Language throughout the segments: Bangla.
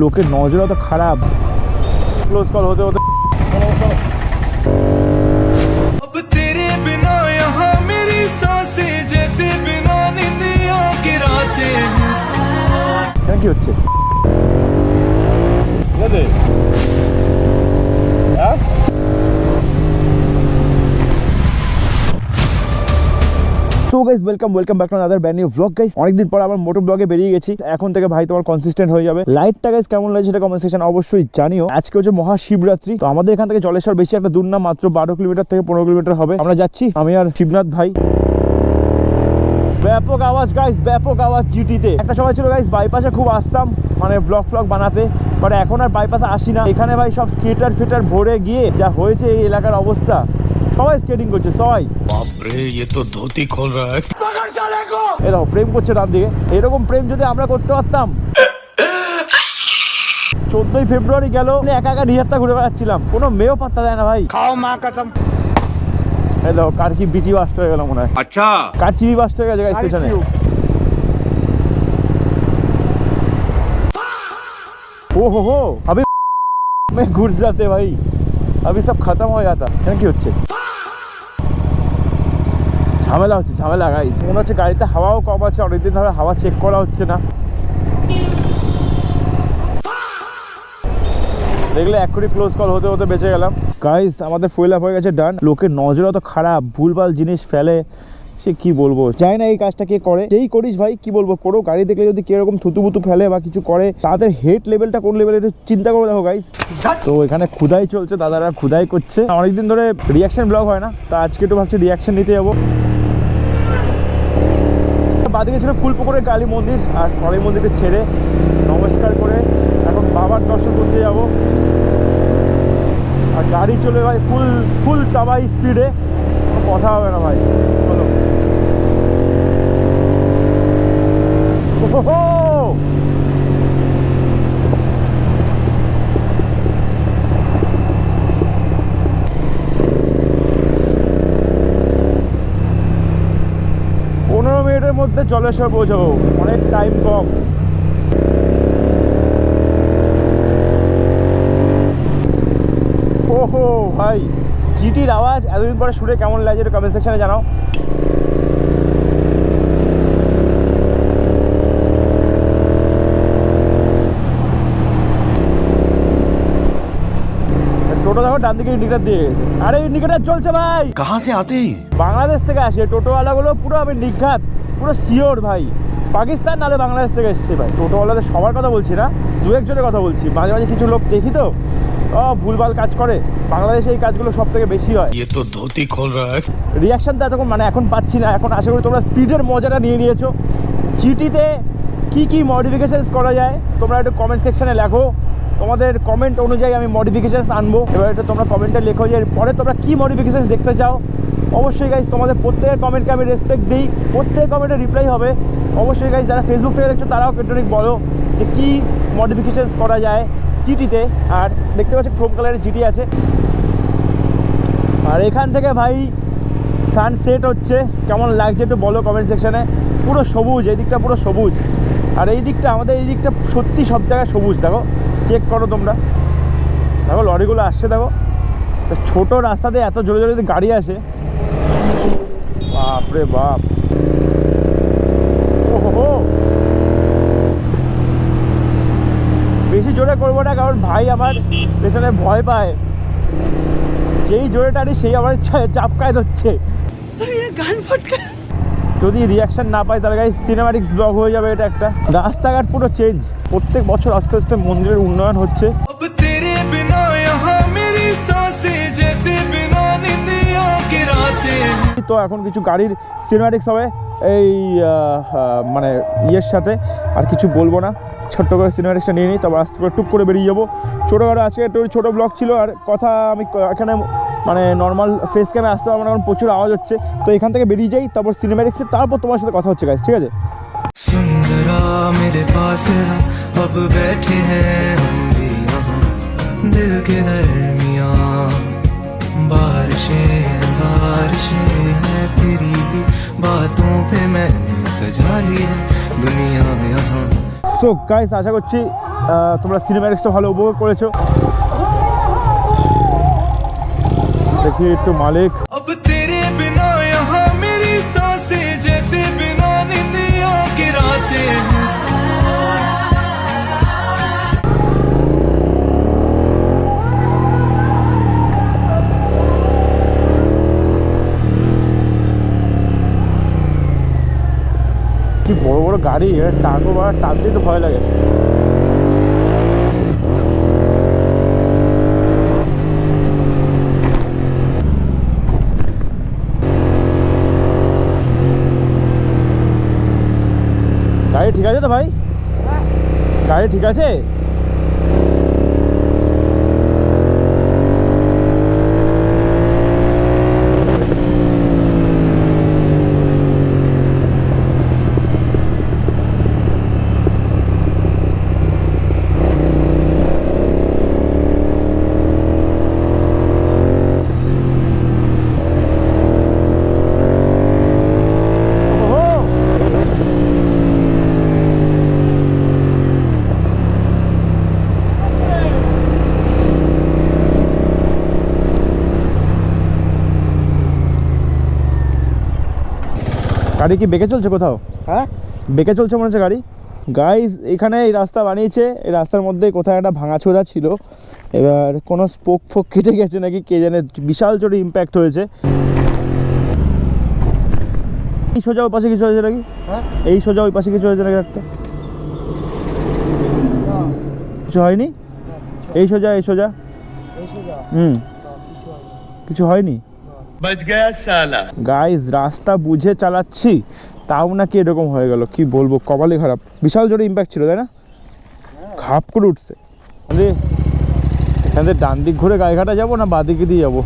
লোকের নজর তো খারাপ। ক্লোজ কল হতে হতে কি হচ্ছে? So guys, welcome back to another brand new vlog guys. অনেকদিন পর আবার মোটো ব্লগে বেরিয়ে গেছি। এখন থেকে ভাই তোমার কনসিস্টেন্ট হয়ে যাবে। লাইটটা গাইস কেমন লাগছে সেটা কমেন্ট সেকশন অবশ্যই জানিও। আজকে হচ্ছে মহাশিবরাত্রি। তো আমাদের এখান থেকে জলেশ্বর বেশি একটা দূর না, মাত্র 12 কিলোমিটার থেকে 15 কিলোমিটার হবে। আমরা যাচ্ছি, আমি আর শিবনাথ ভাই। ব্যাপক আওয়াজ গাইস, ব্যাপক আওয়াজ জিটিতে। একটা সময় ছিল গাইস বাইপাসে খুব আসতাম মানে ব্লগ বানাতে, বাট এখন আর বাইপাসে আসি না। এখানে ভাই সব স্কেটার ফিটার ভরে গিয়ে যা হয়েছে এই এলাকার অবস্থা, সবাই স্কেটিং করছে সবাই। বাপ রে, ये तो धोती खोल रहा है। এই দেখো প্রেম করছে ডান দিকে। এরকম প্রেম যদি আমরা করতে পারতাম। 14ই ফেব্রুয়ারি গেল, একা একা নিহাত্তা ঘুরে বেড়াচ্ছিলাম, কোনো মেয়েও পাত্তা দেয় না ভাই। খাও মা কসম। এই দেখো কার কি বিচি বাস্ট হয়ে গেল মনে হয়। আচ্ছা কার চিবি বাস্ট হয়ে গেছে গাইস স্টেশনে। ओहो अभी मैं घुस जाते भाई, अभी सब खत्म हो जाता। কি হচ্ছে? ঝামেলা হচ্ছে, ঝামেলা গাইস। মনে হচ্ছে গাড়িতে হাওয়াও কম আছে, অনেকদিন ধরে হাওয়া চেক করা হচ্ছে না। দেখলে এক্ষুনি ক্লোজ কল হতে হতে বেঁচে গেলাম গাইস। আমাদের ফুয়েল আপ হয়ে গেছে ডান। লোকের নজর তো খারাপ, ভুলভাল জিনিস ফেলে, সে কি বলবো। জানি না এই কাজটা কে করে, যেই করিস ভাই কি বলবো করো। গাড়ি দেখলে যদি কিরকম থুতুবুতু ফেলে বা কিছু করে, তাদের হেড লেভেলটা কোন লেভেলে একটু চিন্তা করে দেখো গাইস। তো এখানে খুদাই চলছে, দাদারা খুদাই করছে। অনেকদিন ধরে রিয়াকশন ব্লগ হয় না, তা আজকে একটু ভাবছি রিয়াকশন নিতে যাবো। বাদিকে ছিল ফুলপুকুরের কালী মন্দির, আর কালী মন্দিরকে ছেড়ে নমস্কার করে এখন বাবার দর্শন করতে যাবো। আর গাড়ি চলে ভাই ফুল টাবাই স্পিডে, কথা হবে না ভাই। চলো মধ্যে জলেশ্বর পৌঁছাবো, অনেক টাইম কম। ওহো ভাই, জিটির আওয়াজ এতদিন পরে শুনে কেমন লাগছে এটা কমেন্ট সেকশনে জানাও। টোটো দেখো ডান দিকে ইন্ডিকেটার দিয়ে গেছে। আরে ইন্ডিকেটার চলছে ভাই। কাহা সে আতে? বাংলাদেশ থেকে আসে টোটোওয়ালাগুলো, পুরো আমি নিঘাত পুরো শিওর ভাই পাকিস্তান নাহলে বাংলাদেশ থেকে এসছে ভাই। টোটোওয়ালাদের সবার কথা বলছি না, দু একজনের কথা বলছি। মাঝে মাঝে কিছু লোক দেখি তো ভুলভাল কাজ করে। বাংলাদেশে এই কাজগুলো সব থেকে বেশি হয়। তো ধুতি খোল রা হ্যায়। রিয়াকশনটা এতক্ষণ মানে এখন পাচ্ছি না। এখন আশা করি তোমরা স্পিডের মজাটা নিয়ে নিয়েছো। জিটিতে কি কি মডিফিকেশনস করা যায় তোমরা একটু কমেন্ট সেকশনে লেখো। তোমাদের কমেন্ট অনুযায়ী আমি মডিফিকেশানস আনবো। এবার এটা তোমরা কমেন্টে লেখো যে পরে তোমরা কী মডিফিকেশানস দেখতে চাও। অবশ্যই গাইজ তোমাদের প্রত্যেকের কমেন্টকে আমি রেসপেক্ট দিই, প্রত্যেক কমেন্টে রিপ্লাই হবে। অবশ্যই গাইজ যারা ফেসবুক থেকে দেখছো তারাও কেটনিক বলো যে কী মডিফিকেশানস করা যায় জিটিতে। আর দেখতে পাচ্ছি ক্রোম কালারের জিটি আছে। আর এখান থেকে ভাই সানসেট হচ্ছে, কেমন লাগছে একটু বলো কমেন্ট সেকশানে। পুরো সবুজ, এই দিকটা পুরো সবুজ। আর এই দিকটা আমাদের এই দিকটা সত্যি সব জায়গায় সবুজ। দেখো চেক করো তোমরা, দেখো লরিগুলো আসছে। দেখো ছোট রাস্তাতে এত জোরে জোরে যদি গাড়ি আসে, বাপরে বাপ। ওহো বেশি জোরে করবো না, কারণ ভাই আমার পেছনে ভয় পায়। যেই জোরে টানি সেই আমার চাপকায় ধরছে। যদি রিয়াকশন না পাই তাহলে গাইস সিনেম্যাটিক্স ব্লগ হয়ে যাবে এটা একটা। রাস্তাঘাট পুরো চেঞ্জ, প্রত্যেক বছর আস্তে আস্তে মন্দিরের উন্নয়ন হচ্ছে। তো এখন কিছু গাড়ির সিনেম্যাটিক্স হবে এই মানে ইয়ের সাথে। আর কিছু বলবো না, ছোট্ট করে সিনেম্যাটিক্সটা নিয়ে নিই, তারপর আস্তে করে টুক করে বেরিয়ে যাবো। ছোটোখাটো আজকে একটু ছোটো ব্লগ ছিল। আর কথা আমি এখানে মানে নর্মাল ফেস ক্যামে আসতে পারবো না, কারণ প্রচুর আওয়াজ হচ্ছে। তো এখান থেকে বেরিয়ে যাই, তারপর সিনেম্যাটিক্সে, তারপর তোমার সাথে কথা হচ্ছে গাইস, ঠিক আছে? সুন্দরা মেরে পাস अब बैठे हैं हम भी यहाँ दिल के दरमियाँ बारिशें हैं तेरी बातों पे मैंने सजा ली है दुनिया यहाँ। সো গাইস আশা করছি তোমরা সিনেম্যাটিক্সটা ভালো উপভোগ করেছো। দেখি একটু মালিক। अब तेरे बिना यहाँ मेरी सांसें जैसे बिना निंदिया की रातें हैं। কি বড় বড় গাড়ি, টানবো বা টানতে তো ভয় লাগে। গাড়ি ঠিক আছে তো ভাই? গাড়ি ঠিক আছে? গাড়ি কি বেঁকে চলছে কোথাও? হ্যাঁ, বেঁকে চলছে মনে হচ্ছে গাড়ি। গাইজ এখানে এই রাস্তা বানিয়েছে, এই রাস্তার মধ্যে কোথাও একটা ভাঙাচোরা ছিল, এবার কোনো স্পোক ফোক কেটে গেছে নাকি কে জানে, বিশাল জোরে ইম্প্যাক্ট হয়েছে। এই সোজা ওই পাশে কিছু হয়েছে নাকি? এই সোজা ওই পাশে কিছু হয়েছে নাকি? একটা কিছু হয়নি? এই সোজা, এই সোজা, কিছু হয়নি। बच गया साला। গাইজ রাস্তা বুঝে চালাচ্ছি, তাও নাকি এরকম হয়ে গেল, কি বলবো, কপালই খারাপ। বিশাল জোরে ইম্প্যাক্ট ছিল, তাই না? খাপ করে উঠছে। এখান থেকে ডান দিক ঘুরে গায়ে ঘাটা যাবো না বাঁ দিকে দিয়ে যাবো?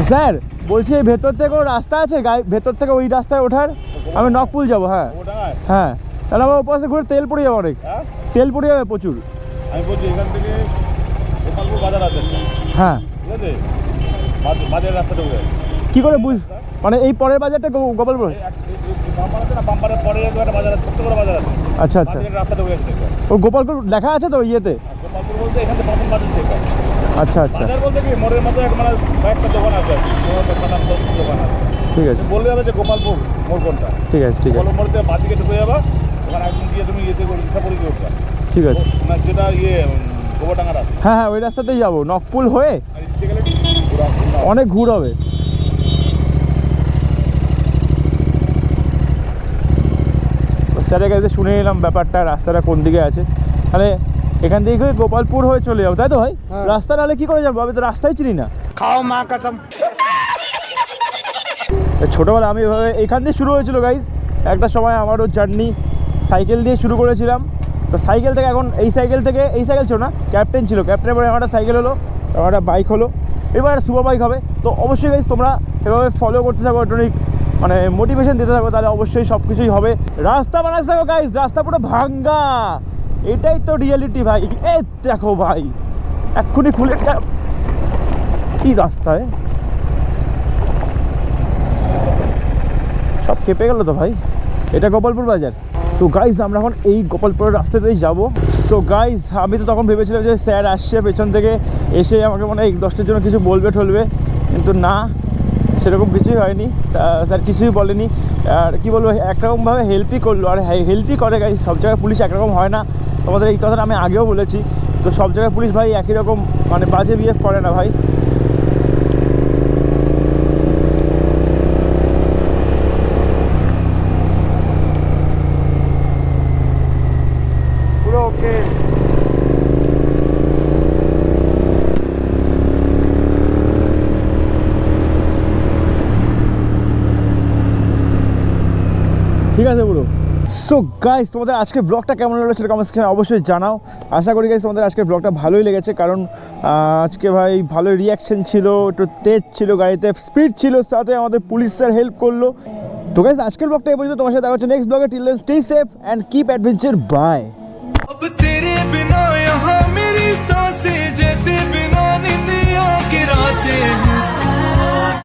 স্যার বলছি এই ভেতর থেকে কোনো রাস্তা আছে, গায়ে ভেতর থেকে ওই রাস্তায় ওঠার? আমি নকপুল যাবো। হ্যাঁ হ্যাঁ, তাহলে আমার ওপাশে ঘুরে তেল পড়ে যাবে অনেক, তেল পড়ে যাবে প্রচুর। আমি বলছি এখান থেকে গোপালপুর বাজার আছে, হ্যাঁ ঠিক আছে, বাজারের রাস্তাটা ঢুকে কী করে বুঝ, মানে এই পরের বাজারটা গোপালপুর? বাম্পার আছে না, বাম্পারের পরে একটা বাজার আছে, ছোট্ট করে বাজার আছে। আচ্ছা আচ্ছা, রাস্তা ঢুকে গেছে। ও গোপালপুর লেখা আছে তো ইয়েতে? গোপালপুর বলতে এখান থেকে প্রথম বাজার থেকে। আচ্ছা আচ্ছা, বাজার বলতে কি মোড়ের মধ্যে মানে কয়েকটা দোকান আছে আর কি, 10 দোকান আছে। ঠিক আছে, বললে হবে যে গোপালপুর মোড় কোনটা। ঠিক আছে ঠিক আছে, গোপালপুর মোড় থেকে বাঁ দিকে ঢুকে যাবা, ওখানে একদম গিয়ে তুমি ইয়েতে করে ইচ্ছাপুরি গিয়ে উঠবা। ঠিক আছে, না যেটা গোবরডাঙ্গার আছে, হ্যাঁ হ্যাঁ ওই রাস্তাতেই যাবো, নকপুল হয়ে আর এদিকে গেলে অনেক ঘুর হবে। স্যারের কাছে শুনে নিলাম ব্যাপারটা, রাস্তাটা কোন দিকে আছে। তাহলে এখান থেকে গোপালপুর হয়ে চলে যাবো, তাই তো ভাই? রাস্তা নাহলে কি করে যাবো, আমি তো রাস্তাই চিনি না। खाओ माँ कसम। ছোটোবেলা আমি এভাবে এখান দিয়ে শুরু হয়েছিল গাইজ, একটা সময় আমারও জার্নি সাইকেল দিয়ে শুরু করেছিলাম। তো সাইকেল থেকে এখন এই সাইকেল ছিল না, ক্যাপ্টেন ছিল, ক্যাপ্টেনের পরে আমার একটা সাইকেল হলো, আমার একটা বাইক হলো, এবার একটা সুপার বাইক হবে। তো অবশ্যই গাইজ তোমরা এভাবে ফলো করতে থাকো, একটু মানে মোটিভেশন দিতে থাকো, তাহলে অবশ্যই সব কিছুই হবে। রাস্তা বানাতে থাকো গাইজ, রাস্তা পুরো ভাঙ্গা, এটাই তো রিয়েলিটি ভাই। এ দেখো ভাই, এক্ষুনি খুলে কি রাস্তায় সব কেঁপে গেল তো ভাই। এটা গোপালপুর বাজার। সো গাইজ আমরা এখন এই গোপালপুরের রাস্তাতেই যাবো। সো গাইজ আমি তো তখন ভেবেছিলাম যে স্যার আসছে পেছন থেকে, এসে আমাকে মনে হয় 10টার জন্য কিছু বলবে ঠলবে, কিন্তু না, সেরকম কিছুই হয়নি। স্যার কিছুই বলেনি, আর কী বলবো, একরকমভাবে হেল্পই করলো। আর হেল্পই করে গাইজ, সব জায়গায় পুলিশ একরকম হয় না, তোমাদের এই কথাটা আমি আগেও বলেছি। তো সব জায়গায় পুলিশ ভাই একই রকম মানে বাজে বিহেভ করে না ভাই। পুরো ওকে। ঠিক আছে পুরো। সো গাইস তোমাদের আজকের ব্লগটা কেমন লাগলো সেটা কমেন্ট সেকশনে অবশ্যই জানাও। আশা করি গাইস তোমাদের আজকের ব্লগটা ভালোই লেগেছে, কারণ আজকে ভাই ভালোই রিয়াকশন ছিল, একটু তেজ ছিল গাড়িতে, স্পিড ছিল, সাথে আমাদের পুলিশ স্যার হেল্প করলো। তো গাইস আজকের ব্লগটা এই পর্যন্ত, তোমার সাথে দেখা হচ্ছে নেক্সট ব্লগে। Till then stay safe and keep adventure, bye. अब तेरे बिना यहाँ मेरी सांसें जैसे